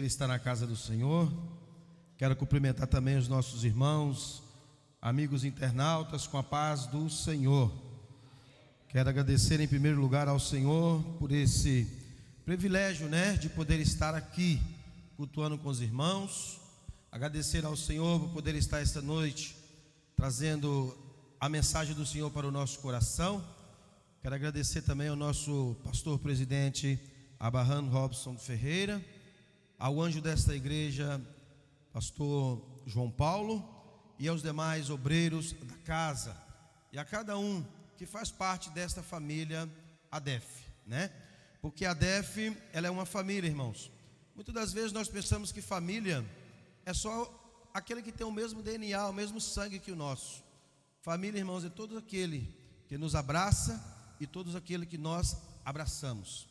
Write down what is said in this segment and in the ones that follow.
Está na casa do Senhor. Quero cumprimentar também os nossos irmãos, amigos internautas, com a paz do Senhor. Quero agradecer em primeiro lugar ao Senhor por esse privilégio, de poder estar aqui cultuando com os irmãos. Agradecer ao Senhor por poder estar esta noite trazendo a mensagem do Senhor para o nosso coração. Quero agradecer também ao nosso pastor presidente Abraham Robson Ferreira, ao anjo desta igreja, pastor João Paulo, e aos demais obreiros da casa, e a cada um que faz parte desta família ADEF, Porque a ADEF, ela é uma família, irmãos. Muitas das vezes nós pensamos que família é só aquele que tem o mesmo DNA, o mesmo sangue que o nosso. Família, irmãos, é todo aquele que nos abraça e todos aquele que nós abraçamos.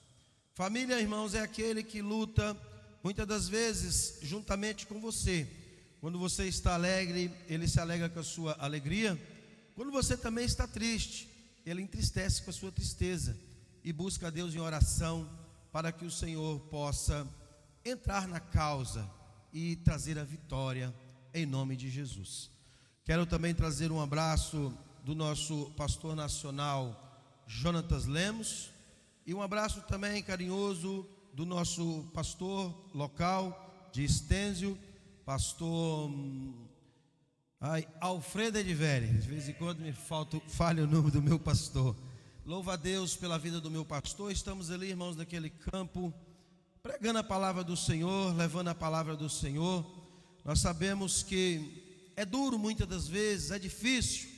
Família, irmãos, é aquele que luta muitas das vezes juntamente com você. Quando você está alegre, ele se alegra com a sua alegria. Quando você também está triste, ele entristece com a sua tristeza e busca a Deus em oração para que o Senhor possa entrar na causa e trazer a vitória em nome de Jesus. Quero também trazer um abraço do nosso pastor nacional Jonatas Lemos e um abraço também carinhoso do nosso pastor local de Estêncio, pastor Alfredo Edivere. De vez em quando falha o nome do meu pastor. Louva a Deus pela vida do meu pastor. Estamos ali, irmãos, naquele campo, pregando a palavra do Senhor, levando a palavra do Senhor. Nós sabemos que é duro muitas das vezes, é difícil.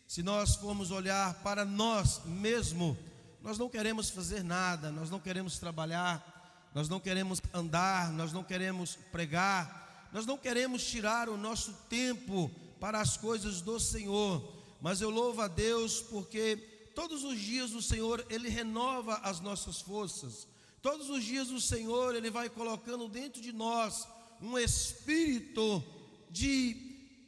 Se nós formos olhar para nós mesmos, nós não queremos fazer nada, nós não queremos trabalhar, nós não queremos andar, nós não queremos pregar, nós não queremos tirar o nosso tempo para as coisas do Senhor. Mas eu louvo a Deus porque todos os dias o Senhor, Ele renova as nossas forças. Todos os dias o Senhor, Ele vai colocando dentro de nós um espírito de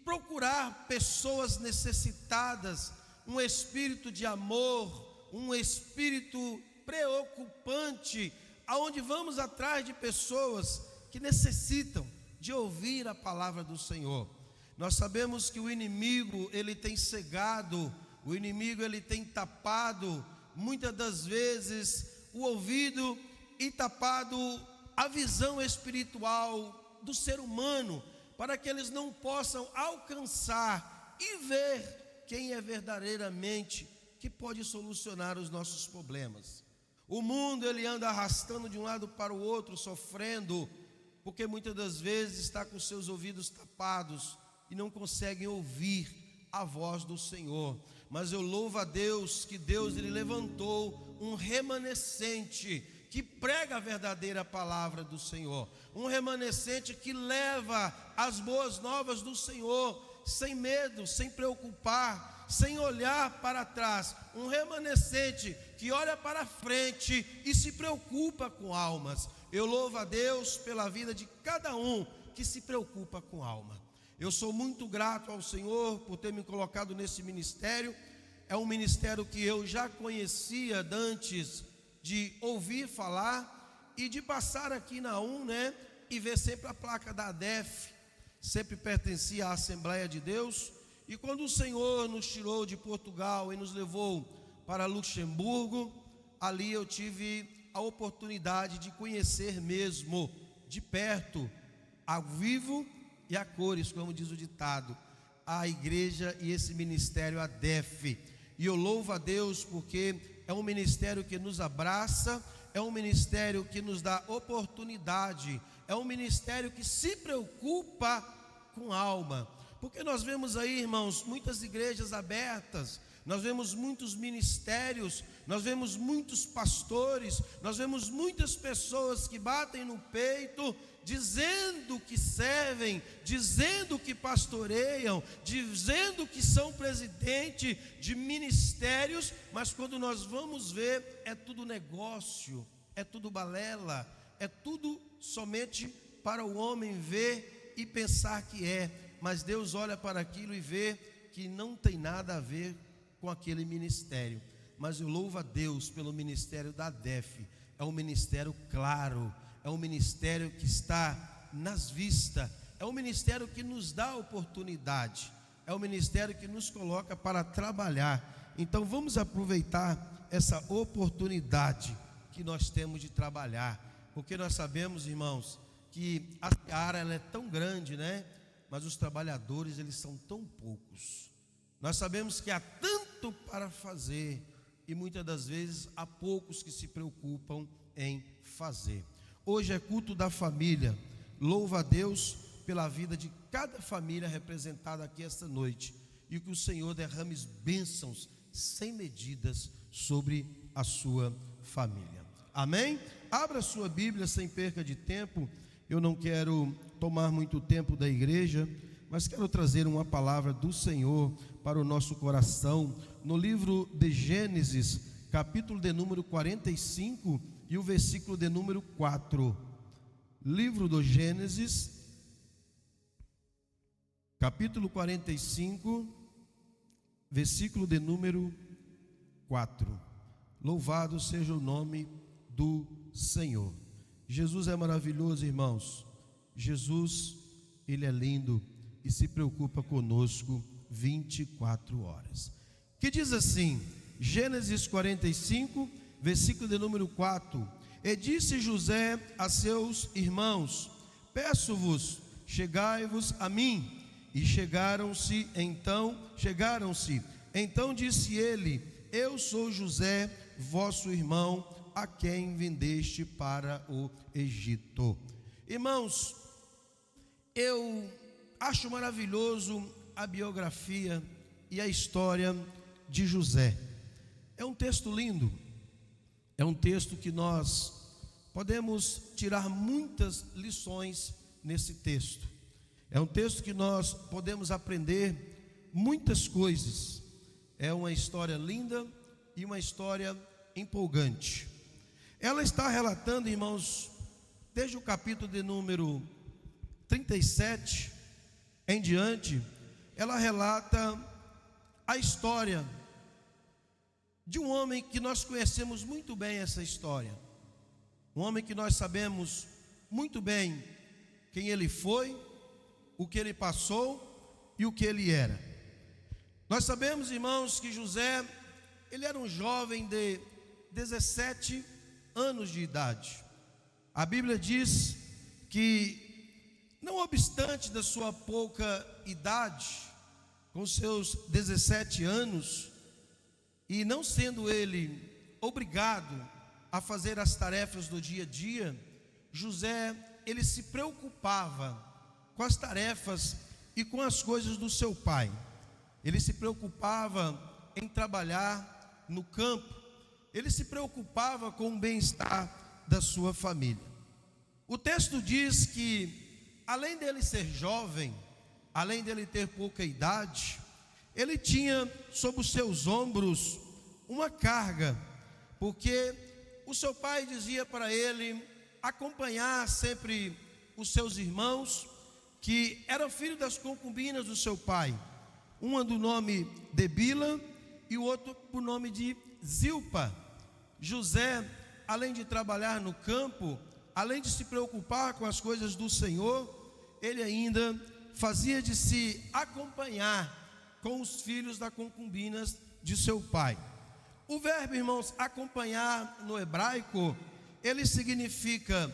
procurar pessoas necessitadas, um espírito de amor, um espírito preocupante, aonde vamos atrás de pessoas que necessitam de ouvir a palavra do Senhor. Nós sabemos que o inimigo, ele tem cegado, o inimigo, ele tem tapado muitas das vezes o ouvido e tapado a visão espiritual do ser humano, para que eles não possam alcançar e ver quem é verdadeiramente que pode solucionar os nossos problemas. O mundo, ele anda arrastando de um lado para o outro, sofrendo, porque muitas das vezes está com seus ouvidos tapados e não conseguem ouvir a voz do Senhor. Mas eu louvo a Deus, que Deus, ele levantou um remanescente que prega a verdadeira palavra do Senhor, um remanescente que leva as boas novas do Senhor, sem medo, sem preocupar, sem olhar para trás, um remanescente que olha para frente e se preocupa com almas. Eu louvo a Deus pela vida de cada um que se preocupa com alma. Eu sou muito grato ao Senhor por ter me colocado nesse ministério. É um ministério que eu já conhecia antes de ouvir falar e de passar aqui na e ver sempre a placa da ADEF. Sempre pertencia à Assembleia de Deus. E quando o Senhor nos tirou de Portugal e nos levou para Luxemburgo, ali eu tive a oportunidade de conhecer mesmo, de perto, ao vivo e a cores, como diz o ditado, a igreja e esse ministério ADEF. E eu louvo a Deus porque é um ministério que nos abraça, é um ministério que nos dá oportunidade, é um ministério que se preocupa com alma. Porque nós vemos aí, irmãos, muitas igrejas abertas, nós vemos muitos ministérios, nós vemos muitos pastores, nós vemos muitas pessoas que batem no peito, dizendo que servem, dizendo que pastoreiam, dizendo que são presidente de ministérios, mas quando nós vamos ver, é tudo negócio, é tudo balela, é tudo somente para o homem ver e pensar que é. Mas Deus olha para aquilo e vê que não tem nada a ver com aquele ministério. Mas eu louvo a Deus pelo ministério da ADEF. É um ministério claro, é um ministério que está nas vistas, é um ministério que nos dá oportunidade, é um ministério que nos coloca para trabalhar. Então vamos aproveitar essa oportunidade que nós temos de trabalhar, porque nós sabemos, irmãos, que a seara ela é tão grande, né? Mas os trabalhadores eles são tão poucos. Nós sabemos que há tanto para fazer e muitas das vezes há poucos que se preocupam em fazer. Hoje é culto da família. Louva a Deus pela vida de cada família representada aqui esta noite, e que o Senhor derrame bênçãos sem medidas sobre a sua família. Amém? Abra sua Bíblia sem perca de tempo. Eu não quero tomar muito tempo da igreja, mas quero trazer uma palavra do Senhor para o nosso coração, no livro de Gênesis, capítulo de número 45 e o versículo de número 4. Livro do Gênesis, capítulo 45, versículo de número 4. Louvado seja o nome do Senhor. Jesus é maravilhoso, irmãos. Jesus, Ele é lindo e se preocupa conosco 24 horas. Que diz assim, Gênesis 45, versículo de número 4. E disse José a seus irmãos: peço-vos, chegai-vos a mim. E chegaram-se. Então disse ele: eu sou José, vosso irmão, a quem vendeste para o Egito. Irmãos, eu acho maravilhoso a biografia e a história de José. É um texto lindo, é um texto que nós podemos tirar muitas lições nesse texto. É um texto que nós podemos aprender muitas coisas. É uma história linda e uma história empolgante. Ela está relatando, irmãos, desde o capítulo de número 37 em diante, ela relata a história de um homem que nós conhecemos muito bem essa história. Um homem que nós sabemos muito bem quem ele foi, o que ele passou e o que ele era. Nós sabemos, irmãos, que José, ele era um jovem de 17 anos de idade. A Bíblia diz que, não obstante da sua pouca idade, com seus 17 anos, e não sendo ele obrigado a fazer as tarefas do dia a dia, José, ele se preocupava com as tarefas e com as coisas do seu pai. Ele se preocupava em trabalhar no campo, ele se preocupava com o bem-estar da sua família. O texto diz que, além dele ser jovem, além dele ter pouca idade, ele tinha sobre os seus ombros uma carga, porque o seu pai dizia para ele acompanhar sempre os seus irmãos, que eram filhos das concubinas do seu pai, uma do nome de Bila e o outro por nome de Zilpa. José, além de trabalhar no campo, além de se preocupar com as coisas do Senhor, ele ainda fazia de se acompanhar com os filhos das concubinas de seu pai. O verbo, irmãos, acompanhar no hebraico, ele significa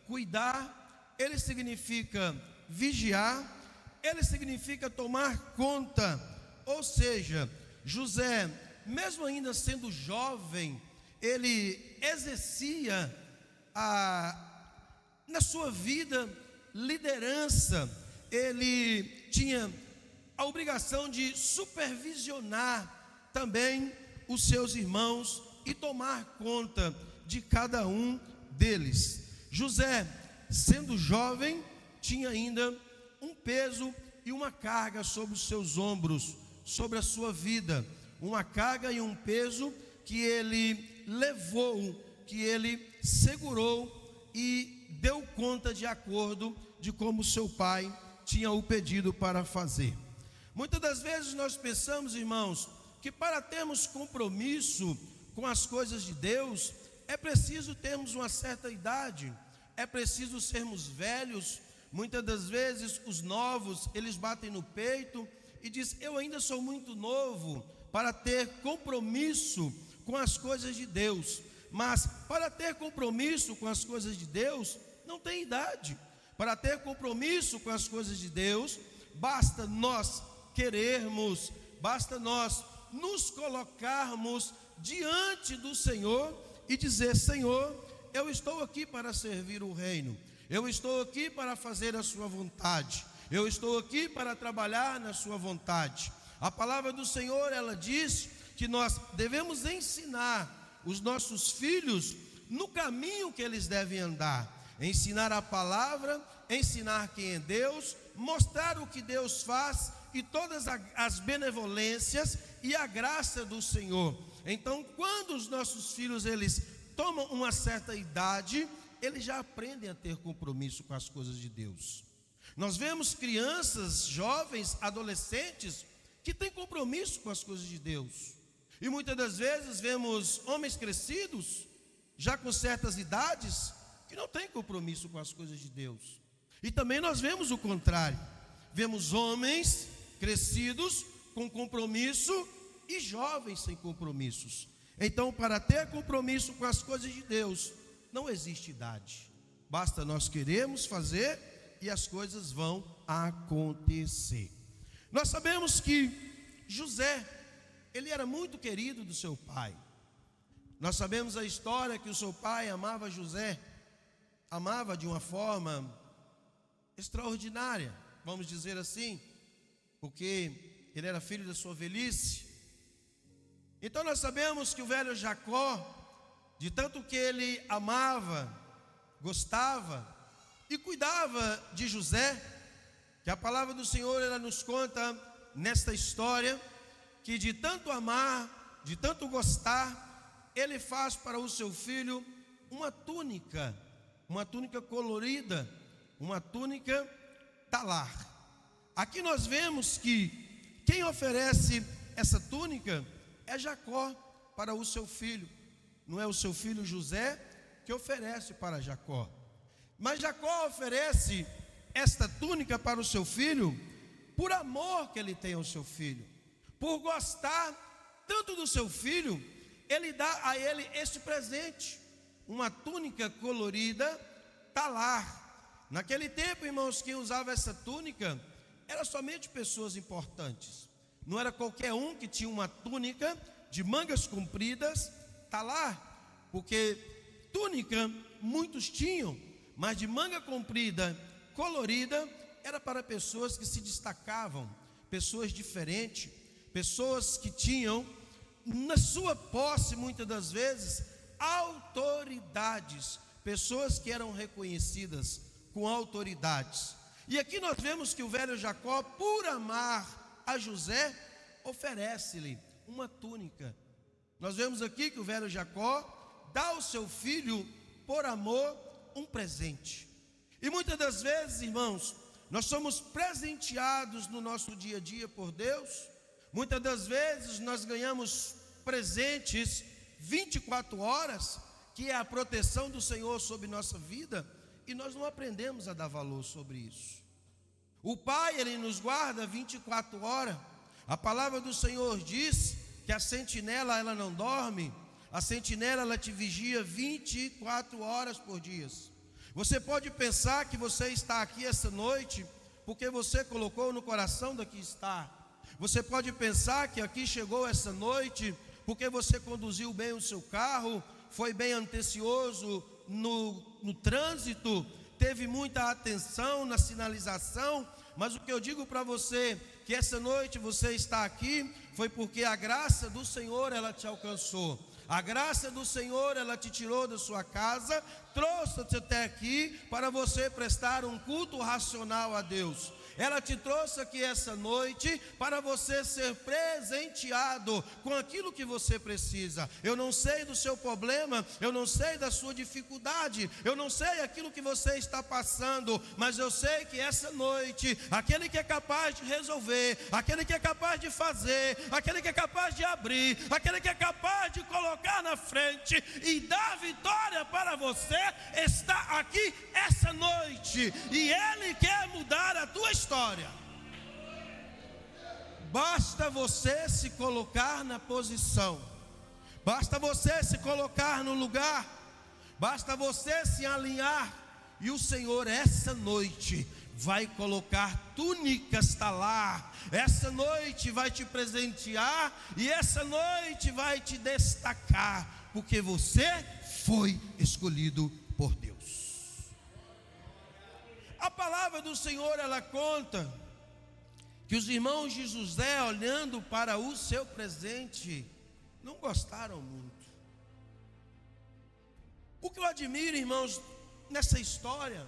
cuidar, ele significa vigiar, ele significa tomar conta. Ou seja, José, mesmo ainda sendo jovem, ele exercia na sua vida liderança. Ele tinha a obrigação de supervisionar também os seus irmãos e tomar conta de cada um deles. José, sendo jovem, tinha ainda um peso e uma carga sobre os seus ombros, sobre a sua vida, uma carga e um peso que ele levou, que ele segurou e deu conta de acordo de como seu pai tinha o pedido para fazer. Muitas das vezes nós pensamos, irmãos, que para termos compromisso com as coisas de Deus, é preciso termos uma certa idade, é preciso sermos velhos. Muitas das vezes os novos, eles batem no peito e dizem: eu ainda sou muito novo para ter compromisso com as coisas de Deus. Mas para ter compromisso com as coisas de Deus, não tem idade. Para ter compromisso com as coisas de Deus, basta nós querermos, basta nós nos colocarmos diante do Senhor e dizer: Senhor, eu estou aqui para servir o reino, eu estou aqui para fazer a sua vontade, eu estou aqui para trabalhar na sua vontade. A palavra do Senhor, ela diz que nós devemos ensinar os nossos filhos no caminho que eles devem andar, ensinar a palavra, ensinar quem é Deus, mostrar o que Deus faz e todas as benevolências e a graça do Senhor. Então, quando os nossos filhos eles tomam uma certa idade, eles já aprendem a ter compromisso com as coisas de Deus. Nós vemos crianças, jovens, adolescentes que têm compromisso com as coisas de Deus. E muitas das vezes vemos homens crescidos, já com certas idades, que não têm compromisso com as coisas de Deus. E também nós vemos o contrário. Vemos homens crescidos com compromisso e jovens sem compromissos. Então, para ter compromisso com as coisas de Deus, não existe idade. Basta nós queremos fazer e as coisas vão acontecer. Nós sabemos que José, ele era muito querido do seu pai. Nós sabemos a história que o seu pai amava José, amava de uma forma extraordinária, vamos dizer assim, porque ele era filho da sua velhice. Então nós sabemos que o velho Jacó, de tanto que ele amava, gostava e cuidava de José, que a palavra do Senhor ela nos conta nesta história, que de tanto amar, de tanto gostar, ele faz para o seu filho uma túnica colorida, uma túnica talar. Aqui nós vemos que quem oferece essa túnica é Jacó para o seu filho. Não é o seu filho José que oferece para Jacó, mas Jacó oferece esta túnica para o seu filho por amor que ele tem ao seu filho, por gostar tanto do seu filho. Ele dá a ele este presente, uma túnica colorida talar. Naquele tempo, irmãos, quem usava essa túnica era somente pessoas importantes. Não era qualquer um que tinha uma túnica de mangas compridas talar, porque túnica muitos tinham, mas de manga comprida colorida era para pessoas que se destacavam, pessoas diferentes, pessoas que tinham na sua posse muitas das vezes autoridades, pessoas que eram reconhecidas com autoridades. E aqui nós vemos que o velho Jacó, por amar a José, oferece-lhe uma túnica. Nós vemos aqui que o velho Jacó dá ao seu filho, por amor, um presente. E muitas das vezes, irmãos, nós somos presenteados no nosso dia a dia por Deus. Muitas das vezes nós ganhamos presentes 24 horas, que é a proteção do Senhor sobre nossa vida, e nós não aprendemos a dar valor sobre isso. O Pai, Ele nos guarda 24 horas. A palavra do Senhor diz que a sentinela, ela não dorme. A sentinela, ela te vigia 24 horas por dia. Você pode pensar que você está aqui essa noite porque você colocou no coração daqui estar. Você pode pensar que aqui chegou essa noite porque você conduziu bem o seu carro, foi bem atencioso no trânsito, teve muita atenção na sinalização. Mas o que eu digo para você, que essa noite você está aqui, foi porque a graça do Senhor, ela te alcançou. A graça do Senhor, ela te tirou da sua casa, trouxe-te até aqui para você prestar um culto racional a Deus. ela te trouxe aqui essa noite para você ser presenteado com aquilo que você precisa. Eu não sei do seu problema, eu não sei da sua dificuldade, eu não sei aquilo que você está passando, mas eu sei que essa noite, aquele que é capaz de resolver, aquele que é capaz de fazer, aquele que é capaz de abrir, aquele que é capaz de colocar na frente e dar vitória para você, está aqui essa noite, e Ele quer mudar a tua história. Basta você se colocar na posição, basta você se colocar no lugar, basta você se alinhar, e o Senhor essa noite vai colocar túnicas talar, essa noite vai te presentear, e essa noite vai te destacar, porque você foi escolhido por Deus. A palavra do Senhor, ela conta que os irmãos de José, olhando para o seu presente, não gostaram muito. O que eu admiro, irmãos, nessa história,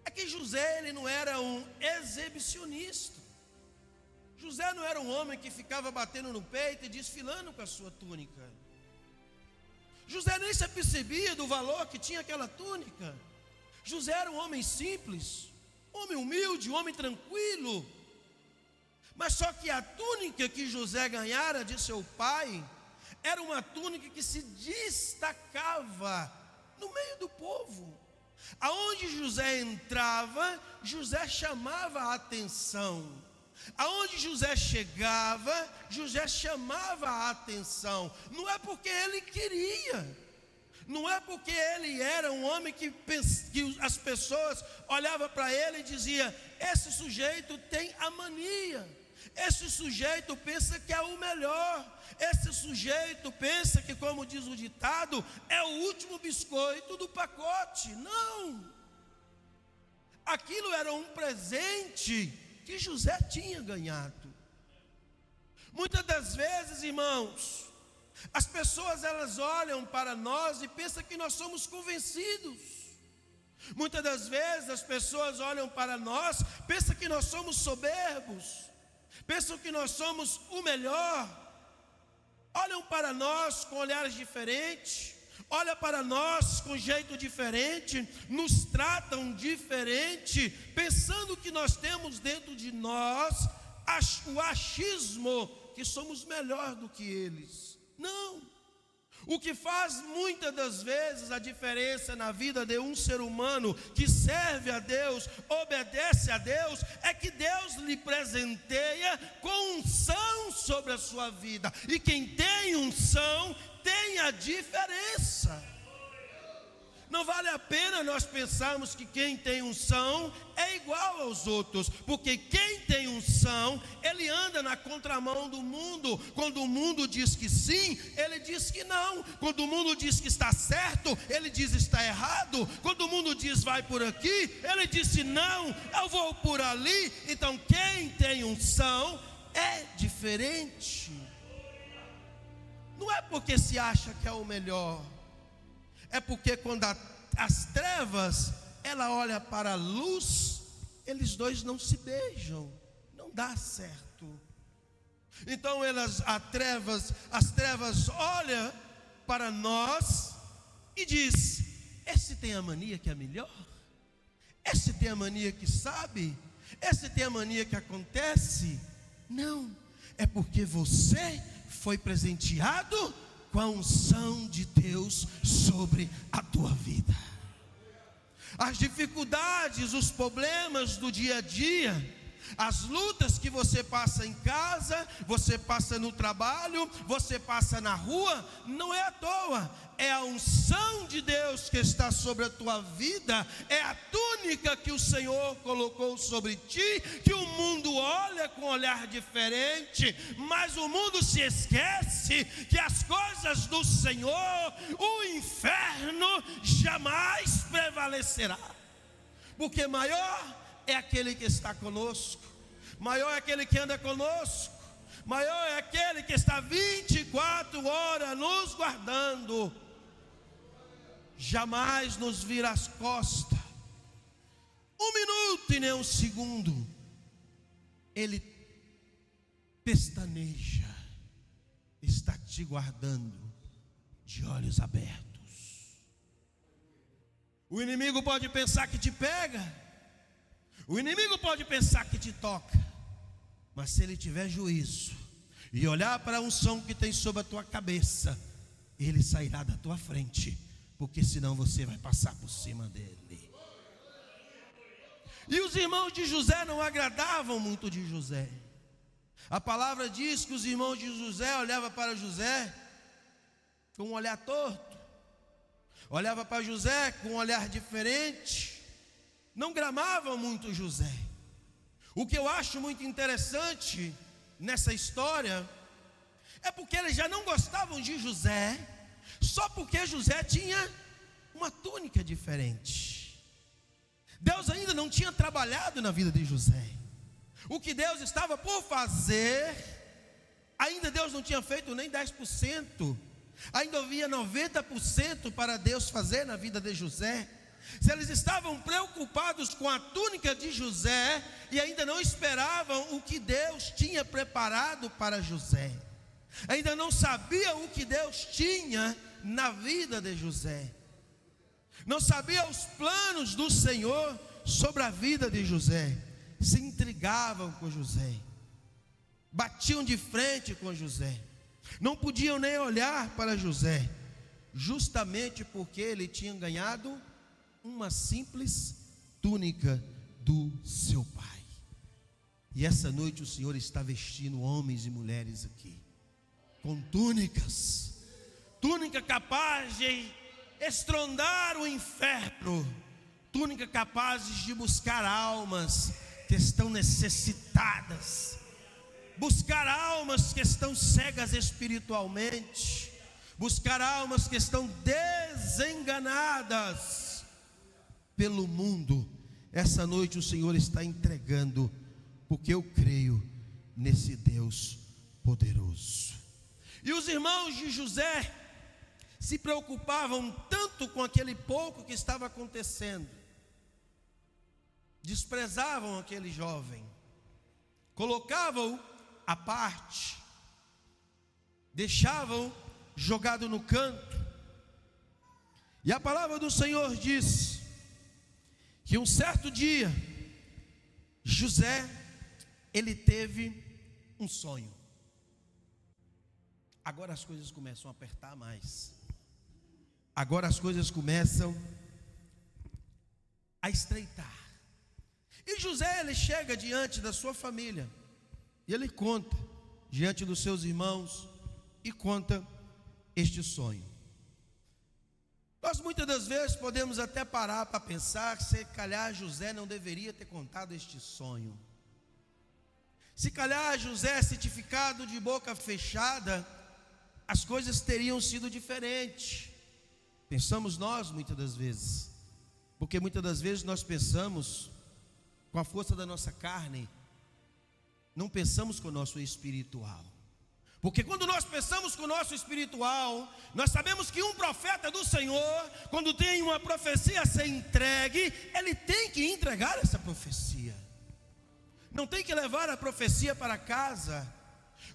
é que José, ele não era um exibicionista. José não era um homem que ficava batendo no peito e desfilando com a sua túnica. José nem se apercebia do valor que tinha aquela túnica. José era um homem simples, homem humilde, homem tranquilo. Mas só que a túnica que José ganhara de seu pai era uma túnica que se destacava no meio do povo. Aonde José entrava, José chamava a atenção. Aonde José chegava, José chamava a atenção. Não é porque ele queria, não é porque ele era um homem que as pessoas olhavam para ele e diziam: esse sujeito tem a mania, esse sujeito pensa que é o melhor, esse sujeito pensa que, como diz o ditado, é o último biscoito do pacote. Não, aquilo era um presente que José tinha ganhado. Muitas das vezes, irmãos, as pessoas, elas olham para nós e pensam que nós somos convencidos. Muitas das vezes as pessoas olham para nós, pensam que nós somos soberbos, pensam que nós somos o melhor, olham para nós com olhares diferentes, olham para nós com jeito diferente, nos tratam diferente, pensando que nós temos dentro de nós o achismo que somos melhor do que eles. Não. O que faz muitas das vezes a diferença na vida de um ser humano que serve a Deus, obedece a Deus, é que Deus lhe presenteia com unção sobre a sua vida. E quem tem unção tem a diferença. Não vale a pena nós pensarmos que quem tem unção é igual aos outros, porque quem tem unção, ele anda na contramão do mundo. Quando o mundo diz que sim, ele diz que não. Quando o mundo diz que está certo, ele diz que está errado. Quando o mundo diz vai por aqui, ele disse não, eu vou por ali. Então quem tem unção é diferente. Não é porque se acha que é o melhor, é porque quando as trevas, ela olha para a luz, eles dois não se beijam, não dá certo. Então as trevas olham para nós e diz: esse tem a mania que é melhor, esse tem a mania que sabe, esse tem a mania que acontece. Não, é porque você foi presenteado com a unção de Deus sobre a tua vida. As dificuldades, os problemas do dia a dia, as lutas que você passa em casa, você passa no trabalho, você passa na rua, não é à toa, é a unção de Deus que está sobre a tua vida, é a túnica que o Senhor colocou sobre ti, que o mundo olha com um olhar diferente, mas o mundo se esquece que as coisas do Senhor, o inferno jamais prevalecerá, porque maior é aquele que está conosco, maior é aquele que anda conosco, maior é aquele que está 24 horas nos guardando, jamais nos vira as costas, um minuto e nem um segundo, ele pestaneja, está te guardando de olhos abertos. O inimigo pode pensar que te pega, o inimigo pode pensar que te toca, mas se ele tiver juízo e olhar para a unção que tem sobre a tua cabeça, ele sairá da tua frente, porque senão você vai passar por cima dele. E os irmãos de José não agradavam muito de José. A palavra diz que os irmãos de José olhavam para José com um olhar torto, olhava para José com um olhar diferente, não gramavam muito José. O que eu acho muito interessante nessa história é porque eles já não gostavam de José, só porque José tinha uma túnica diferente. Deus ainda não tinha trabalhado na vida de José. O que Deus estava por fazer, ainda Deus não tinha feito nem 10%. Ainda havia 90% para Deus fazer na vida de José. Se eles estavam preocupados com a túnica de José e ainda não esperavam o que Deus tinha preparado para José, ainda não sabiam o que Deus tinha na vida de José, não sabiam os planos do Senhor sobre a vida de José, se intrigavam com José, batiam de frente com José, não podiam nem olhar para José, justamente porque ele tinha ganhado uma simples túnica do seu pai. E essa noite o Senhor está vestindo homens e mulheres aqui com túnicas, túnica capaz de estrondar o inferno, túnica capazes de buscar almas que estão necessitadas, buscar almas que estão cegas espiritualmente, buscar almas que estão desenganadas pelo mundo. Essa noite o Senhor está entregando, porque eu creio nesse Deus poderoso. E os irmãos de José se preocupavam tanto com aquele pouco que estava acontecendo, desprezavam aquele jovem, colocavam-o à parte, deixavam jogado no canto. E a palavra do Senhor diz que um certo dia José, ele teve um sonho. Agora as coisas começam a apertar mais. Agora as coisas começam a estreitar. E José, ele chega diante da sua família, e ele conta diante dos seus irmãos, e conta este sonho. Nós muitas das vezes podemos até parar para pensar que se calhar José não deveria ter contado este sonho. Se calhar José, se tivesse ficado de boca fechada, as coisas teriam sido diferentes. Pensamos nós muitas das vezes, porque muitas das vezes nós pensamos com a força da nossa carne, não pensamos com o nosso espiritual. Porque quando nós pensamos com o nosso espiritual, nós sabemos que um profeta do Senhor, quando tem uma profecia a ser entregue, ele tem que entregar essa profecia. Não tem que levar a profecia para casa.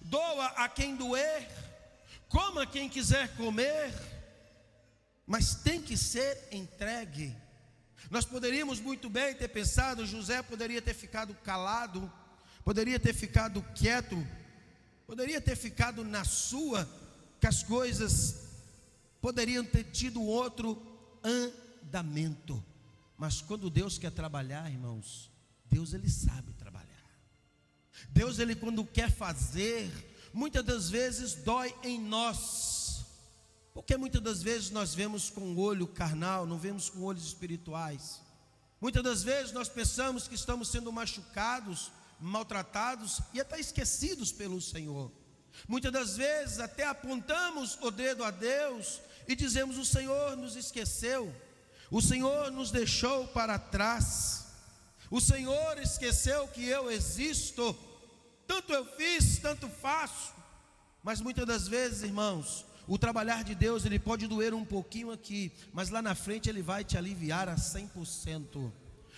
Doa a quem doer, coma quem quiser comer, mas tem que ser entregue. Nós poderíamos muito bem ter pensado, José poderia ter ficado calado, poderia ter ficado quieto, poderia ter ficado na sua, que as coisas poderiam ter tido outro andamento. Mas quando Deus quer trabalhar, irmãos, Deus ele sabe trabalhar. Deus ele quando quer fazer, muitas das vezes dói em nós. Porque muitas das vezes nós vemos com o olho carnal, não vemos com olhos espirituais. Muitas das vezes nós pensamos que estamos sendo machucados, maltratados e até esquecidos pelo Senhor. Muitas das vezes até apontamos o dedo a Deus e dizemos: o Senhor nos esqueceu, o Senhor nos deixou para trás, o Senhor esqueceu que eu existo, tanto eu fiz, tanto faço. Mas muitas das vezes, irmãos, o trabalhar de Deus, ele pode doer um pouquinho aqui, mas lá na frente ele vai te aliviar a 100%.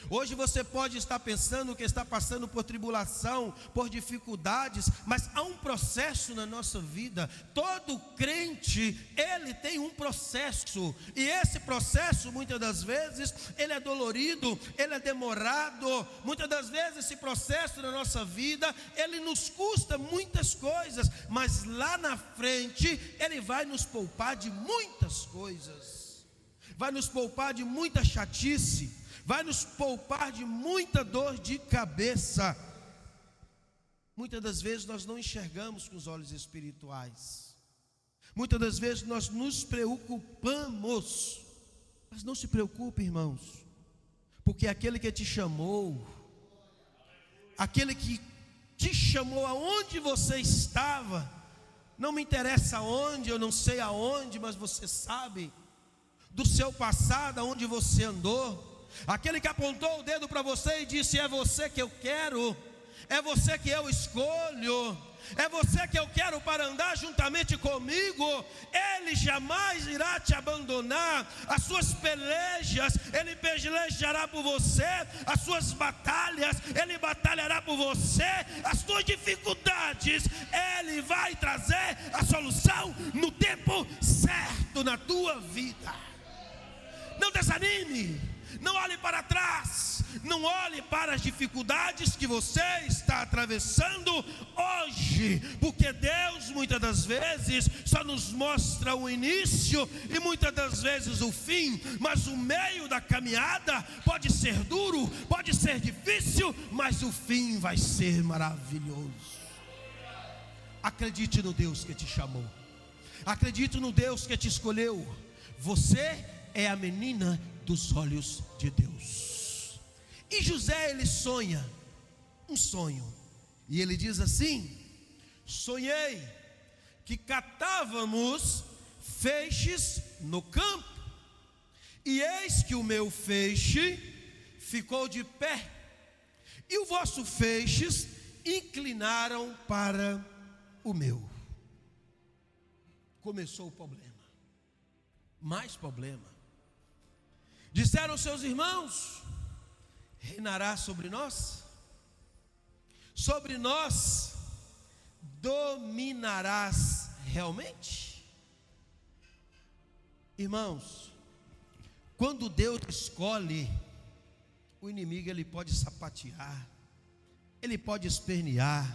Hoje você pode estar pensando que está passando por tribulação, por dificuldades, mas há um processo na nossa vida. Todo crente, ele tem um processo, e esse processo muitas das vezes, ele é dolorido, ele é demorado. Muitas das vezes esse processo na nossa vida, ele nos custa muitas coisas, mas lá na frente, ele vai nos poupar de muitas coisas, vai nos poupar de muita chatice, vai nos poupar de muita dor de cabeça. Muitas das vezes nós não enxergamos com os olhos espirituais. Muitas das vezes nós nos preocupamos. Mas não se preocupe, irmãos, porque aquele que te chamou, aquele que te chamou aonde você estava, não me interessa aonde, eu não sei aonde, mas você sabe do seu passado, aonde você andou. Aquele que apontou o dedo para você e disse: é você que eu quero, é você que eu escolho, é você que eu quero para andar juntamente comigo. Ele jamais irá te abandonar. As suas pelejas, Ele pelejará por você. As suas batalhas, Ele batalhará por você. As suas dificuldades, Ele vai trazer a solução no tempo certo na tua vida. Não desanime, não olhe para trás, não olhe para as dificuldades que você está atravessando hoje, porque Deus muitas das vezes só nos mostra o início e muitas das vezes o fim, mas o meio da caminhada pode ser duro, pode ser difícil, mas o fim vai ser maravilhoso. Acredite no Deus que te chamou, acredite no Deus que te escolheu. Você é a menina dos olhos de Deus. E José, ele sonha um sonho, e ele diz assim: sonhei que catávamos feixes no campo, e eis que o meu feixe ficou de pé, e os vossos feixes inclinaram para o meu. Começou o problema, mais problema. Disseram seus irmãos: reinará sobre nós? Sobre nós dominarás realmente? Irmãos, quando Deus escolhe, o inimigo ele pode sapatear, ele pode espernear,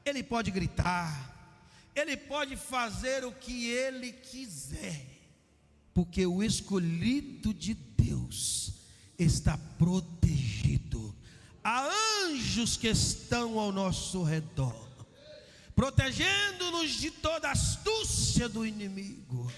ele pode gritar, ele pode fazer o que ele quiser, porque o escolhido de Deus está protegido. Há anjos que estão ao nosso redor, protegendo-nos de toda a astúcia do inimigo.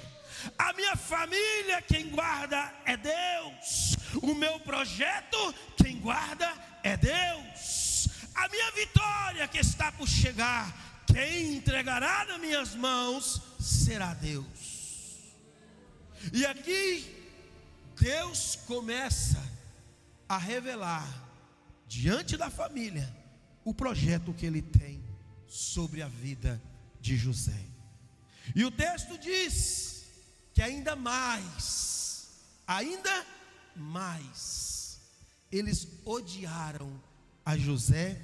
A minha família, quem guarda é Deus. O meu projeto, quem guarda é Deus. A minha vitória que está por chegar, quem entregará nas minhas mãos será Deus. E aqui Deus começa a revelar diante da família o projeto que Ele tem sobre a vida de José. E o texto diz que ainda mais, eles odiaram a José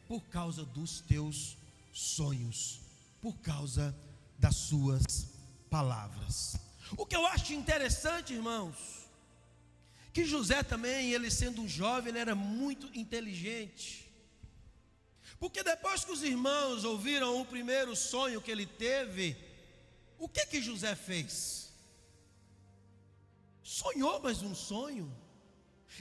por causa dos teus sonhos, por causa das suas palavras. O que eu acho interessante, irmãos, que José também, ele sendo um jovem, ele era muito inteligente. Porque depois que os irmãos ouviram o primeiro sonho que ele teve, o que José fez? Sonhou mais um sonho.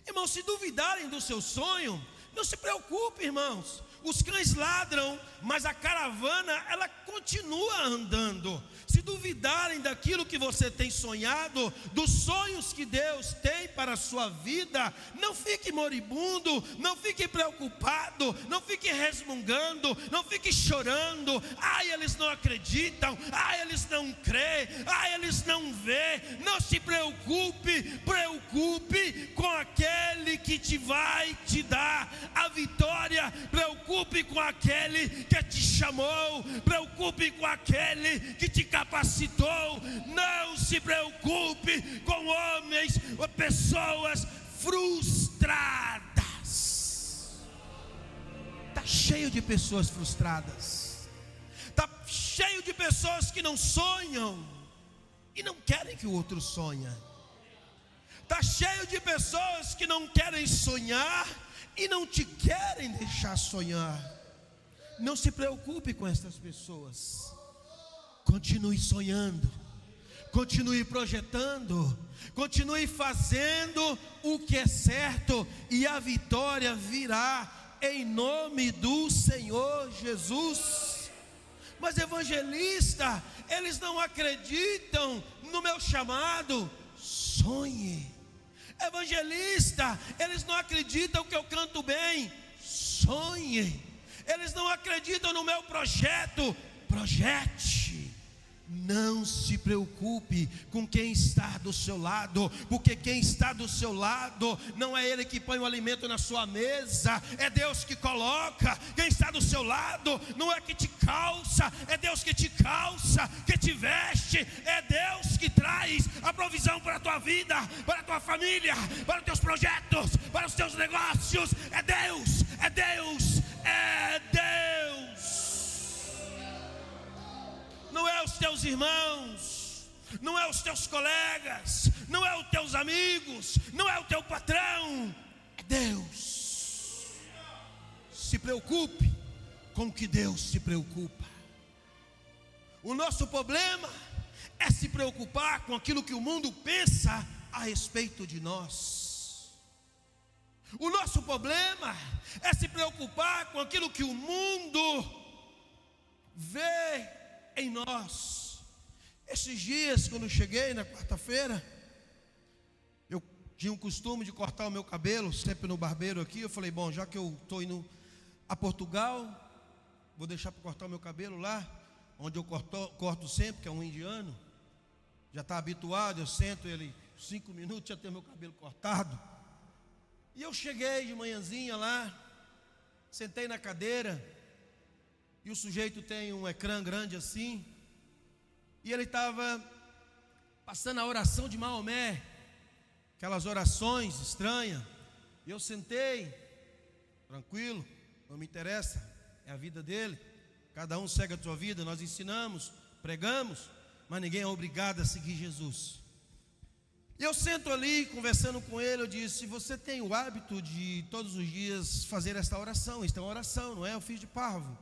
Irmãos, se duvidarem do seu sonho, não se preocupe, irmãos. Os cães ladram, mas a caravana, ela continua andando. Se duvidarem daquilo que você tem sonhado, dos sonhos que Deus tem para a sua vida, não fique moribundo, não fique preocupado, não fique resmungando, não fique chorando. Ai, eles não acreditam, ai, eles não creem, ai, eles não vê. Não se preocupe, preocupe com aquele que vai te dar a vitória. Preocupe com aquele que te chamou, preocupe com aquele que te capacitou. Não se preocupe com homens ou pessoas frustradas. Está cheio de pessoas frustradas. Está cheio de pessoas que não sonham e não querem que o outro sonhe. Está cheio de pessoas que não querem sonhar e não te querem deixar sonhar. Não se preocupe com essas pessoas. Continue sonhando, continue projetando, continue fazendo o que é certo, e a vitória virá em nome do Senhor Jesus. Mas evangelista, eles não acreditam no meu chamado. Sonhe. Evangelista, eles não acreditam que eu canto bem. Sonhe. Eles não acreditam no meu projeto. Projete. Não se preocupe com quem está do seu lado, porque quem está do seu lado não é ele que põe o alimento na sua mesa, é Deus que coloca. Quem está do seu lado não é que te calça, é Deus que te calça, que te veste, é Deus que traz a provisão para a tua vida, para a tua família, para os teus projetos, para os teus negócios. É Deus, é Deus, é Deus. Não é os teus irmãos, não é os teus colegas, não é os teus amigos, não é o teu patrão, é Deus. Se preocupe com o que Deus se preocupa. O nosso problema é se preocupar com aquilo que o mundo pensa a respeito de nós. O nosso problema é se preocupar com aquilo que o mundo vê em nós. Esses dias, quando eu cheguei na quarta-feira, eu tinha o costume de cortar o meu cabelo, sempre no barbeiro aqui. Eu falei, bom, já que eu estou indo a Portugal, vou deixar para cortar o meu cabelo lá, onde eu corto sempre, que é um indiano. Já está habituado, eu sento ele 5 minutos, já tenho meu cabelo cortado. E eu cheguei de manhãzinha lá, sentei na cadeira, e o sujeito tem um ecrã grande assim, e ele estava passando a oração de Maomé, aquelas orações estranhas. E eu sentei, tranquilo, não me interessa, é a vida dele, cada um segue a sua vida. Nós ensinamos, pregamos, mas ninguém é obrigado a seguir Jesus. E eu sento ali, conversando com ele, eu disse, você tem o hábito de todos os dias fazer esta oração? Isto é uma oração, não é? Eu fiz de parvo.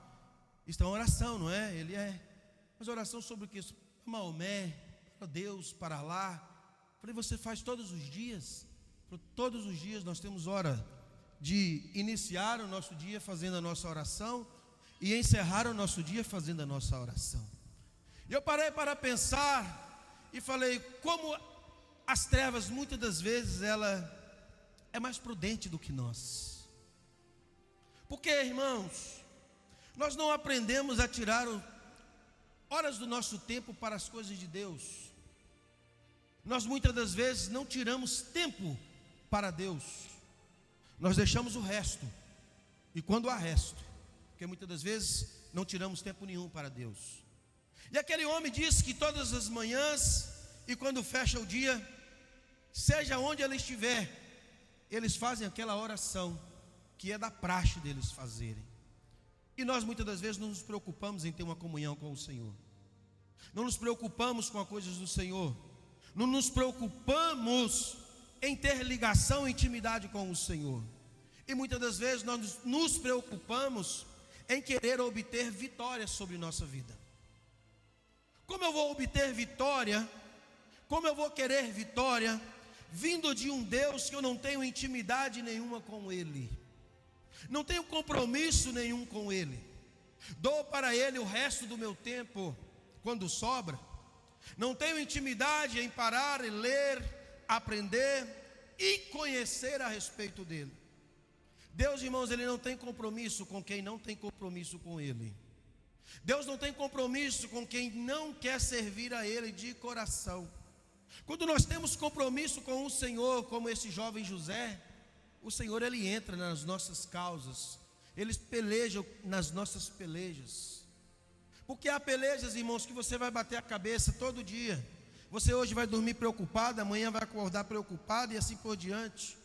Isto é uma oração, não é? Ele é. Mas oração sobre o que? Para Maomé, para Deus, para lá. Falei, você faz todos os dias? Todos os dias nós temos hora de iniciar o nosso dia fazendo a nossa oração e encerrar o nosso dia fazendo a nossa oração. E eu parei para pensar e falei, como as trevas muitas das vezes ela é mais prudente do que nós. Porque, irmãos, nós não aprendemos a tirar horas do nosso tempo para as coisas de Deus. Nós muitas das vezes não tiramos tempo para Deus. Nós deixamos o resto. E quando há resto, porque muitas das vezes não tiramos tempo nenhum para Deus. E aquele homem disse que todas as manhãs e quando fecha o dia, seja onde ele estiver, eles fazem aquela oração que é da praxe deles fazerem. E nós muitas das vezes não nos preocupamos em ter uma comunhão com o Senhor. Não nos preocupamos com as coisas do Senhor. Não nos preocupamos em ter ligação e intimidade com o Senhor. E muitas das vezes nós nos preocupamos em querer obter vitória sobre nossa vida. Como eu vou obter vitória? Como eu vou querer vitória vindo de um Deus que eu não tenho intimidade nenhuma com Ele? Não tenho compromisso nenhum com Ele. Dou para Ele o resto do meu tempo quando sobra. Não tenho intimidade em parar e ler, aprender e conhecer a respeito dEle. Deus, irmãos, Ele não tem compromisso com quem não tem compromisso com Ele. Deus não tem compromisso com quem não quer servir a Ele de coração. Quando nós temos compromisso com o Senhor, como esse jovem José, o Senhor, Ele entra nas nossas causas, Ele peleja nas nossas pelejas. Porque há pelejas, irmãos, que você vai bater a cabeça todo dia. Você hoje vai dormir preocupado, amanhã vai acordar preocupado e assim por diante.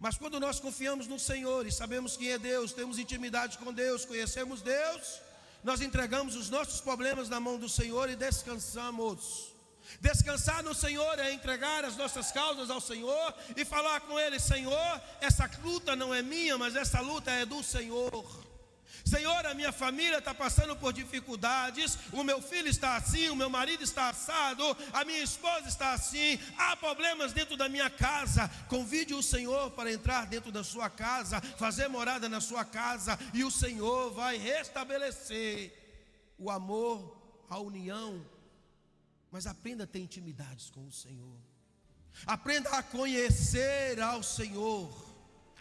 Mas quando nós confiamos no Senhor e sabemos quem é Deus, temos intimidade com Deus, conhecemos Deus, nós entregamos os nossos problemas na mão do Senhor e descansamos. Descansar no Senhor é entregar as nossas causas ao Senhor e falar com Ele: Senhor, essa luta não é minha, mas essa luta é do Senhor. Senhor, a minha família está passando por dificuldades, o meu filho está assim, o meu marido está assado, a minha esposa está assim, há problemas dentro da minha casa. Convide o Senhor para entrar dentro da sua casa, fazer morada na sua casa, e o Senhor vai restabelecer o amor, a união. Mas aprenda a ter intimidades com o Senhor, aprenda a conhecer ao Senhor,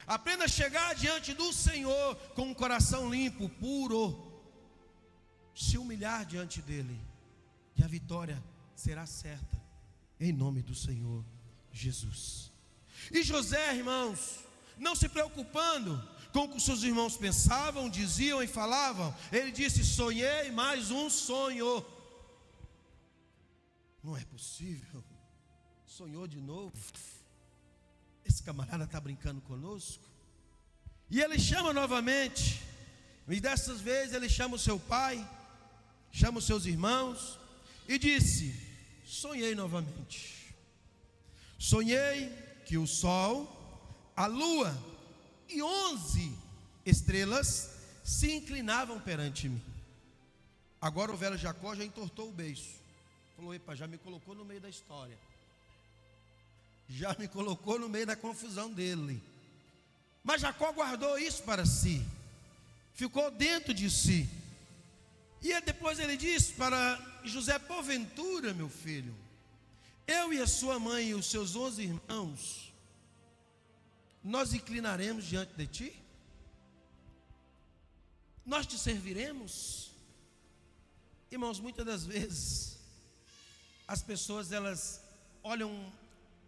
aprenda a chegar diante do Senhor com um coração limpo, puro, se humilhar diante dEle, e a vitória será certa, em nome do Senhor Jesus. E José, irmãos, não se preocupando com o que os seus irmãos pensavam, diziam e falavam, ele disse: sonhei mais um sonho. Não é possível, sonhou de novo, esse camarada está brincando conosco. E ele chama novamente, e dessas vezes ele chama o seu pai, chama os seus irmãos, e disse: sonhei novamente, sonhei que o sol, a lua e 11 estrelas se inclinavam perante mim. Agora o velho Jacó já entortou o beiço, falou: epa, já me colocou no meio da história, já me colocou no meio da confusão dele. Mas Jacó guardou isso para si, ficou dentro de si. E depois ele disse para José: porventura, meu filho, eu e a sua mãe e os seus 11 irmãos, nós inclinaremos diante de ti? Nós te serviremos? Irmãos, muitas das vezes as pessoas, elas olham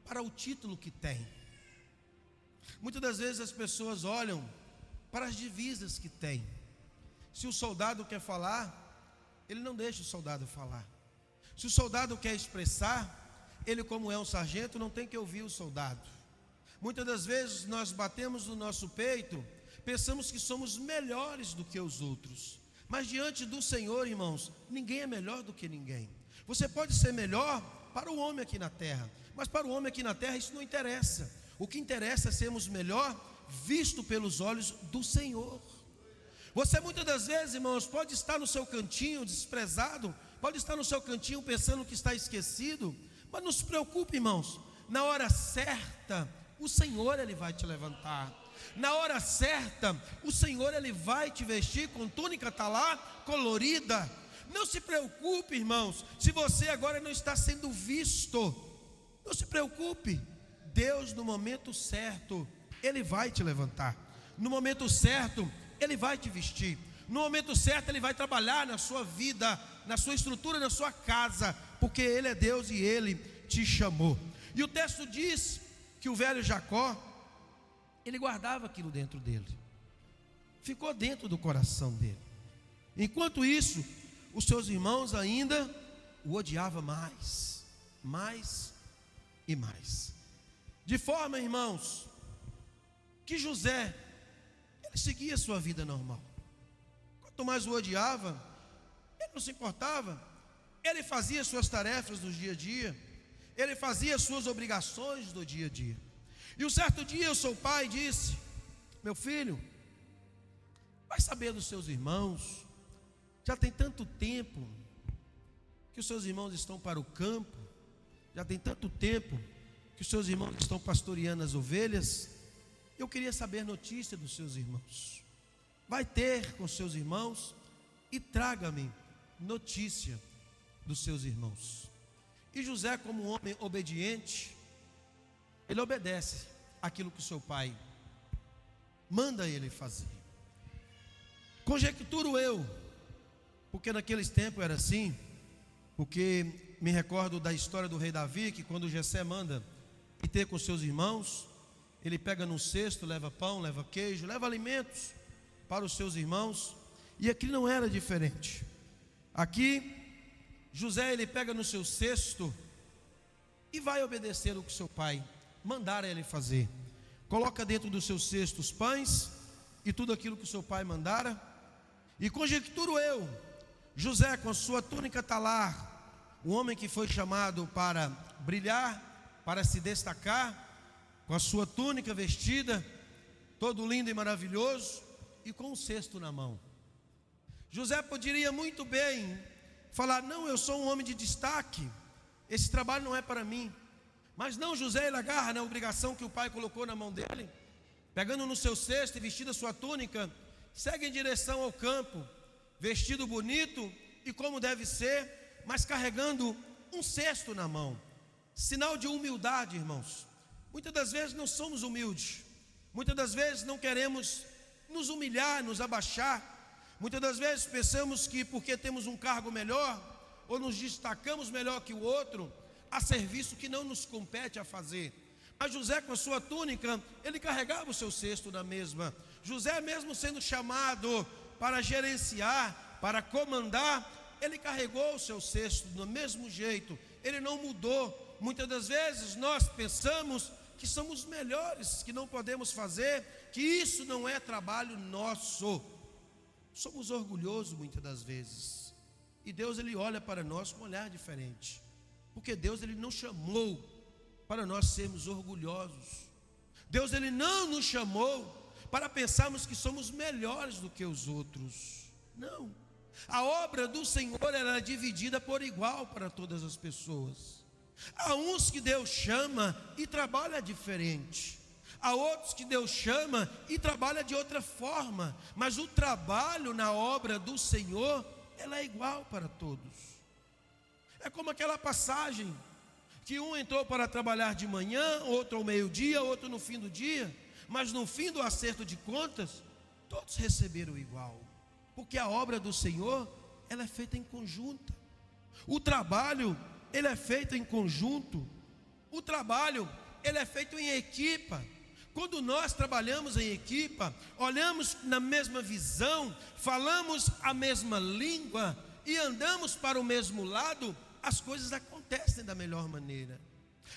para o título que tem. Muitas das vezes as pessoas olham para as divisas que tem. Se o soldado quer falar, ele não deixa o soldado falar. Se o soldado quer expressar, ele, como é um sargento, não tem que ouvir o soldado. Muitas das vezes nós batemos no nosso peito, pensamos que somos melhores do que os outros. Mas diante do Senhor, irmãos, ninguém é melhor do que ninguém. Você pode ser melhor para o homem aqui na terra, mas para o homem aqui na terra isso não interessa. O que interessa é sermos melhor visto pelos olhos do Senhor. Você muitas das vezes, irmãos, pode estar no seu cantinho desprezado, pode estar no seu cantinho pensando que está esquecido, mas não se preocupe, irmãos, na hora certa o Senhor, Ele vai te levantar. Na hora certa o Senhor, Ele vai te vestir com túnica talá colorida. Não se preocupe, irmãos, se você agora não está sendo visto. Não se preocupe. Deus, no momento certo, Ele vai te levantar. No momento certo, Ele vai te vestir. No momento certo, Ele vai trabalhar na sua vida, na sua estrutura, na sua casa, porque Ele é Deus e Ele te chamou. E o texto diz que o velho Jacó, ele guardava aquilo dentro dele, ficou dentro do coração dele. Enquanto isso, os seus irmãos ainda o odiavam mais e mais. De forma, irmãos, que José, ele seguia a sua vida normal. Quanto mais o odiava, ele não se importava. Ele fazia suas tarefas do dia a dia, ele fazia suas obrigações do dia a dia. E um certo dia o seu pai disse: meu filho, vai saber dos seus irmãos. Já tem tanto tempo que os seus irmãos estão para o campo, já tem tanto tempo que os seus irmãos estão pastoreando as ovelhas. Eu queria saber notícia dos seus irmãos. Vai ter com seus irmãos e traga-me notícia dos seus irmãos. E José, como um homem obediente, ele obedece aquilo que o seu pai manda ele fazer. Conjecturo eu, porque naqueles tempos era assim, porque me recordo da história do rei Davi, que quando Jessé manda ir ter com seus irmãos, ele pega num cesto, leva pão, leva queijo, leva alimentos para os seus irmãos, e aqui não era diferente. Aqui José, ele pega no seu cesto e vai obedecer o que seu pai mandar ele fazer. coloca dentro do seu cesto os pães e tudo aquilo que o seu pai mandara. E conjecturo eu, José com a sua túnica talar, o homem que foi chamado para brilhar, para se destacar, com a sua túnica vestida, todo lindo e maravilhoso, e com um cesto na mão. José poderia muito bem falar: não, eu sou um homem de destaque, esse trabalho não é para mim. Mas não, José, ele agarra na obrigação que o pai colocou na mão dele, pegando no seu cesto e vestindo a sua túnica, segue em direção ao campo, vestido bonito e como deve ser, mas carregando um cesto na mão. Sinal de humildade, irmãos. Muitas das vezes não somos humildes, muitas das vezes não queremos nos humilhar, nos abaixar. Muitas das vezes pensamos que porque temos um cargo melhor, ou nos destacamos melhor que o outro, há serviço que não nos compete a fazer. Mas José, com a sua túnica, ele carregava o seu cesto na mesma. José, mesmo sendo chamado para gerenciar, para comandar, ele carregou o seu cesto do mesmo jeito, ele não mudou. Muitas das vezes nós pensamos que somos melhores, que não podemos fazer, que isso não é trabalho nosso. Somos orgulhosos muitas das vezes, e Deus, ele olha para nós com um olhar diferente, porque Deus, ele não chamou para nós sermos orgulhosos. Deus, ele não nos chamou para pensarmos que somos melhores do que os outros. Não. A obra do Senhor, ela é dividida por igual para todas as pessoas. Há uns que Deus chama e trabalha diferente, há outros que Deus chama e trabalha de outra forma, mas o trabalho na obra do Senhor, ela é igual para todos. É como aquela passagem que um entrou para trabalhar de manhã, outro ao meio-dia, outro no fim do dia, mas no fim do acerto de contas, todos receberam igual, porque a obra do Senhor, ela é feita em conjunto. O trabalho, ele é feito em conjunto. O trabalho, ele é feito em equipa. Quando nós trabalhamos em equipa, olhamos na mesma visão, falamos a mesma língua e andamos para o mesmo lado, as coisas acontecem da melhor maneira,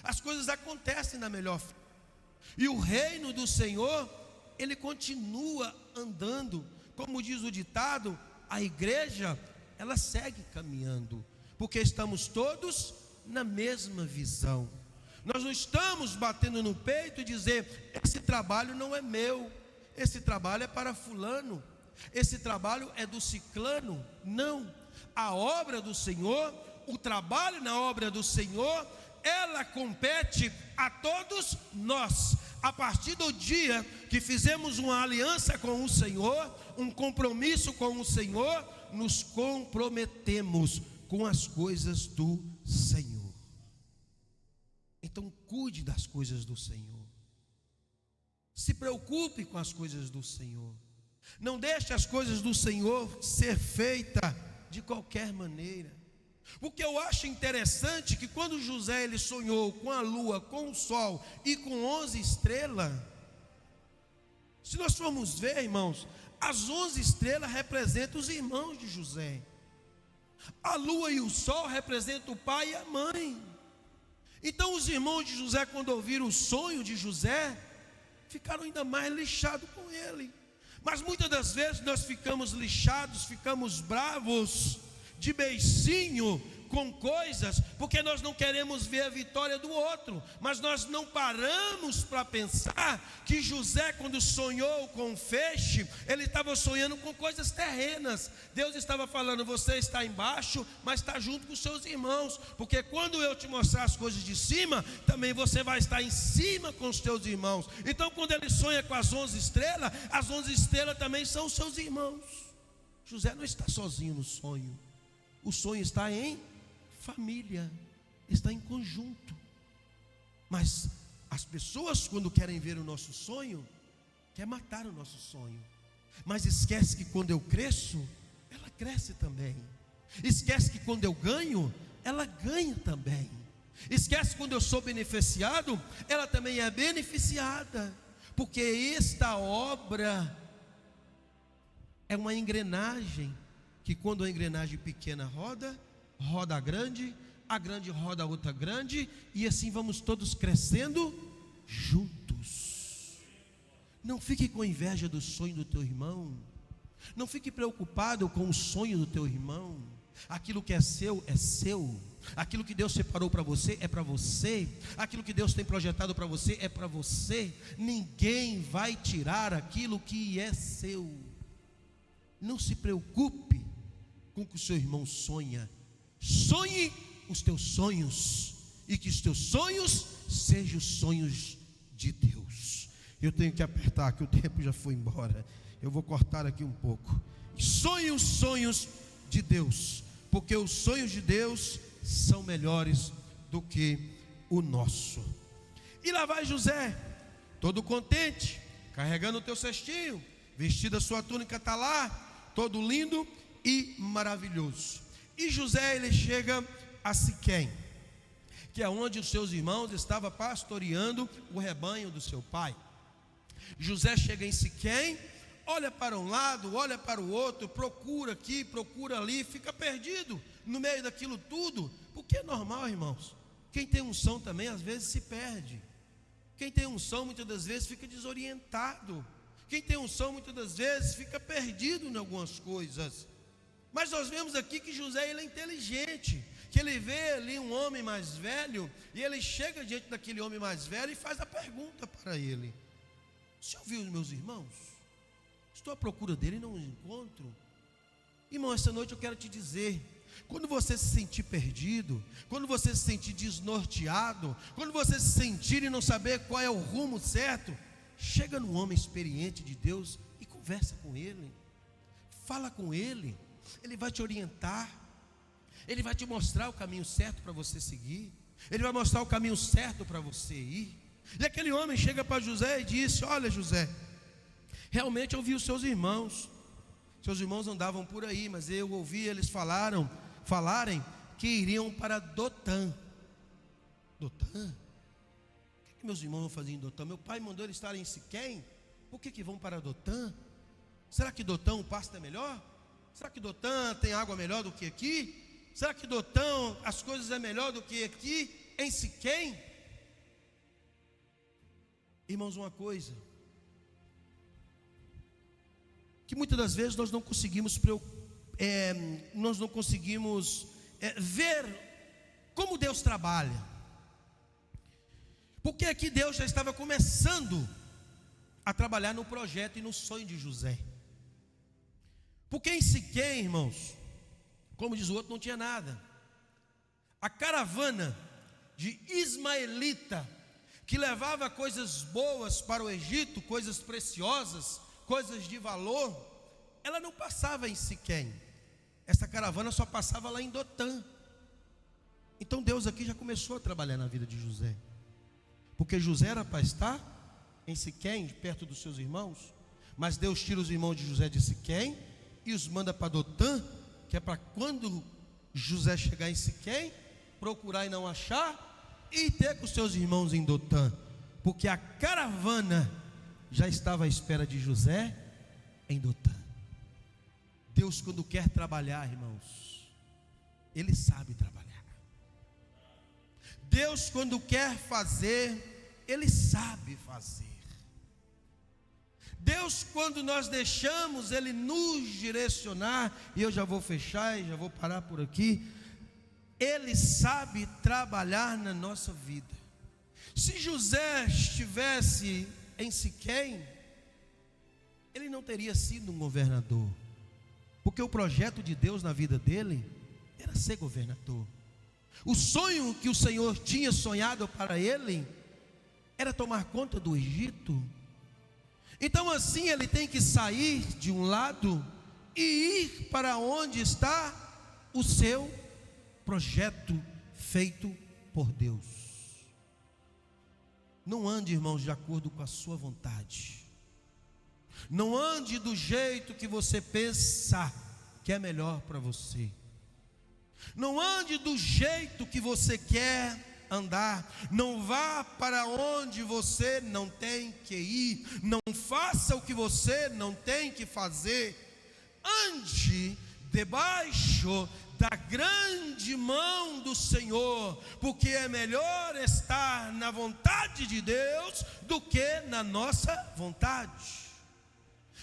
as coisas acontecem da melhor forma. E o reino do Senhor, ele continua andando. Como diz o ditado, a igreja, ela segue caminhando, porque estamos todos na mesma visão. Nós não estamos batendo no peito e dizer: esse trabalho não é meu, esse trabalho é para fulano, esse trabalho é do ciclano. Não, a obra do Senhor, o trabalho na obra do Senhor, ela compete a todos nós. A partir do dia que fizemos uma aliança com o Senhor, um compromisso com o Senhor, nos comprometemos com as coisas do Senhor. Então cuide das coisas do Senhor, se preocupe com as coisas do Senhor, não deixe as coisas do Senhor ser feitas de qualquer maneira. Porque eu acho interessante que quando José, ele sonhou com a lua, com o sol e com 11 estrelas, se nós formos ver, irmãos, as 11 estrelas representam os irmãos de José, a lua e o sol representam o pai e a mãe. Então os irmãos de José, quando ouviram o sonho de José, ficaram ainda mais lixados com ele. Mas muitas das vezes nós ficamos lixados, ficamos bravos, de beicinho com coisas, porque nós não queremos ver a vitória do outro. Mas nós não paramos para pensar que José, quando sonhou com o feixe, ele estava sonhando com coisas terrenas. Deus estava falando: você está embaixo, mas está junto com os seus irmãos, porque quando eu te mostrar as coisas de cima, também você vai estar em cima com os teus irmãos. Então quando ele sonha com as 11 estrelas, as 11 estrelas também são os seus irmãos. José não está sozinho no sonho. O sonho está em família, está em conjunto. Mas as pessoas, quando querem ver o nosso sonho, querem matar o nosso sonho. Mas esquece que quando eu cresço, ela cresce também. Esquece que quando eu ganho, ela ganha também. Esquece que quando eu sou beneficiado, ela também é beneficiada. Porque esta obra é uma engrenagem, que quando a engrenagem pequena roda, roda a grande roda a outra grande, e assim vamos todos crescendo juntos. Não fique com inveja do sonho do teu irmão. Não fique preocupado com o sonho do teu irmão. Aquilo que é seu, é seu. Aquilo que Deus separou para você, é para você. Aquilo que Deus tem projetado para você, é para você. Ninguém vai tirar aquilo que é seu. Não se preocupe com o que o seu irmão sonha. Sonhe os teus sonhos, e que os teus sonhos sejam os sonhos de Deus. Eu tenho que apertar, que o tempo já foi embora. Eu vou cortar aqui um pouco. Sonhe os sonhos de Deus, porque os sonhos de Deus são melhores do que o nosso. E lá vai José, todo contente, carregando o teu cestinho, vestido a sua túnica, está lá, todo lindo e maravilhoso. E José, ele chega a Siquém, que é onde os seus irmãos estavam pastoreando o rebanho do seu pai. José chega em Siquém, olha para um lado, olha para o outro, procura aqui, procura ali, fica perdido no meio daquilo tudo, porque é normal, irmãos. Quem tem unção também às vezes se perde. Quem tem unção muitas das vezes fica desorientado. Quem tem unção muitas das vezes fica perdido em algumas coisas. Mas nós vemos aqui que José, ele é inteligente, que ele vê ali um homem mais velho, e ele chega diante daquele homem mais velho e faz a pergunta para ele: você ouviu os meus irmãos? Estou à procura dele e não os encontro. Irmão, essa noite eu quero te dizer, quando você se sentir perdido, quando você se sentir desnorteado, quando você se sentir e não saber qual é o rumo certo, chega num homem experiente de Deus e conversa com ele, fala com ele. Ele vai te orientar, ele vai te mostrar o caminho certo para você seguir, ele vai mostrar o caminho certo para você ir. E aquele homem chega para José e disse: olha, José, realmente eu vi os seus irmãos andavam por aí, mas eu ouvi eles falarem que iriam para Dotã. Dotã? O que meus irmãos vão fazer em Dotã? Meu pai mandou eles estarem em Siquém, por que vão para Dotã? Será que Dotã o pasto é melhor? Será que Dotã tem água melhor do que aqui? Será que Dotã as coisas é melhor do que aqui em Siquém? Irmãos, uma coisa que muitas das vezes nós não conseguimos ver como Deus trabalha, porque aqui Deus já estava começando a trabalhar no projeto e no sonho de José. Porque em Siquém, irmãos, como diz o outro, não tinha nada. A caravana de ismaelita, que levava coisas boas para o Egito, coisas preciosas, coisas de valor, ela não passava em Siquém. Essa caravana só passava lá em Dotã. Então Deus aqui já começou a trabalhar na vida de José, porque José era para estar em Siquém, perto dos seus irmãos, mas Deus tira os irmãos de José de Siquém e os manda para Dotã, que é para quando José chegar em Siquém, procurar e não achar, e ter com os seus irmãos em Dotã, porque a caravana já estava à espera de José em Dotã. Deus, quando quer trabalhar, irmãos, Ele sabe trabalhar. Deus, quando quer fazer, Ele sabe fazer. Deus, quando nós deixamos Ele nos direcionar, e eu já vou fechar e já vou parar por aqui, Ele sabe trabalhar na nossa vida. Se José estivesse em Siquém, ele não teria sido um governador, porque o projeto de Deus na vida dele era ser governador. O sonho que o Senhor tinha sonhado para ele era tomar conta do Egito. Então assim ele tem que sair de um lado e ir para onde está o seu projeto feito por Deus. Não ande, irmãos, de acordo com a sua vontade. Não ande do jeito que você pensa que é melhor para você. Não ande do jeito que você quer andar. Não vá para onde você não tem que ir. Não faça o que você não tem que fazer. Ande debaixo da grande mão do Senhor, porque é melhor estar na vontade de Deus do que na nossa vontade.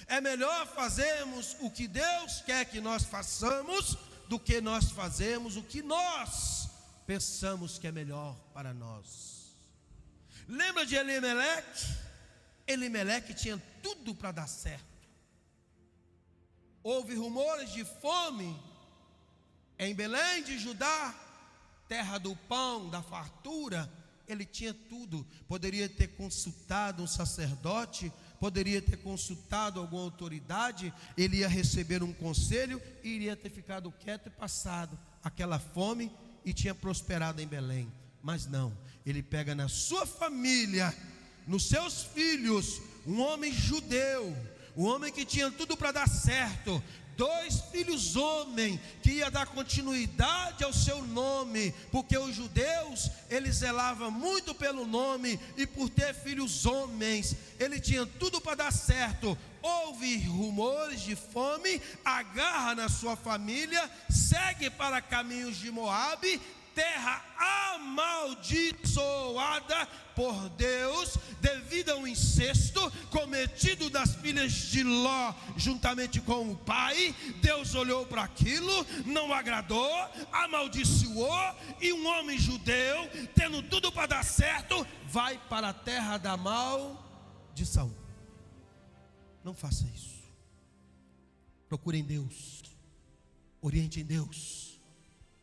É melhor fazermos o que Deus quer que nós façamos do que nós fazemos o que nós pensamos que é melhor para nós. Lembra de Elimeleque? Elimeleque tinha tudo para dar certo. Houve rumores de fome em Belém de Judá, terra do pão, da fartura. Ele tinha tudo. Poderia ter consultado um sacerdote, poderia ter consultado alguma autoridade, ele ia receber um conselho e iria ter ficado quieto e passado aquela fome e tinha prosperado em Belém. Mas não, ele pega na sua família, nos seus filhos, um homem judeu, um homem que tinha tudo para dar certo, 2 filhos homens, que ia dar continuidade ao seu nome, porque os judeus, eles zelavam muito pelo nome, e por ter filhos homens, ele tinha tudo para dar certo. Houve rumores de fome, agarra na sua família, segue para caminhos de Moabe, terra amaldiçoada por Deus, devido ao incesto cometido das filhas de Ló, juntamente com o pai. Deus olhou para aquilo, não agradou, amaldiçoou, e um homem judeu, tendo tudo para dar certo, vai para a terra da maldição. Não faça isso. Procure em Deus, oriente em Deus.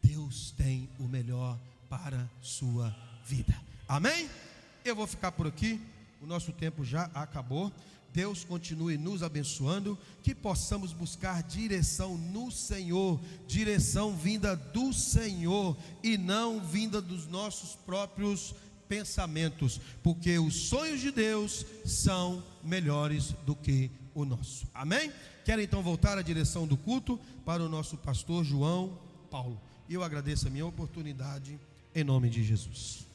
Deus tem o melhor para a sua vida. Amém? Eu vou ficar por aqui, o nosso tempo já acabou. Deus continue nos abençoando, que possamos buscar direção no Senhor, direção vinda do Senhor e não vinda dos nossos próprios pensamentos, porque os sonhos de Deus são melhores do que o nosso. Amém? Quero então voltar à direção do culto para o nosso pastor João Paulo. E eu agradeço a minha oportunidade, em nome de Jesus.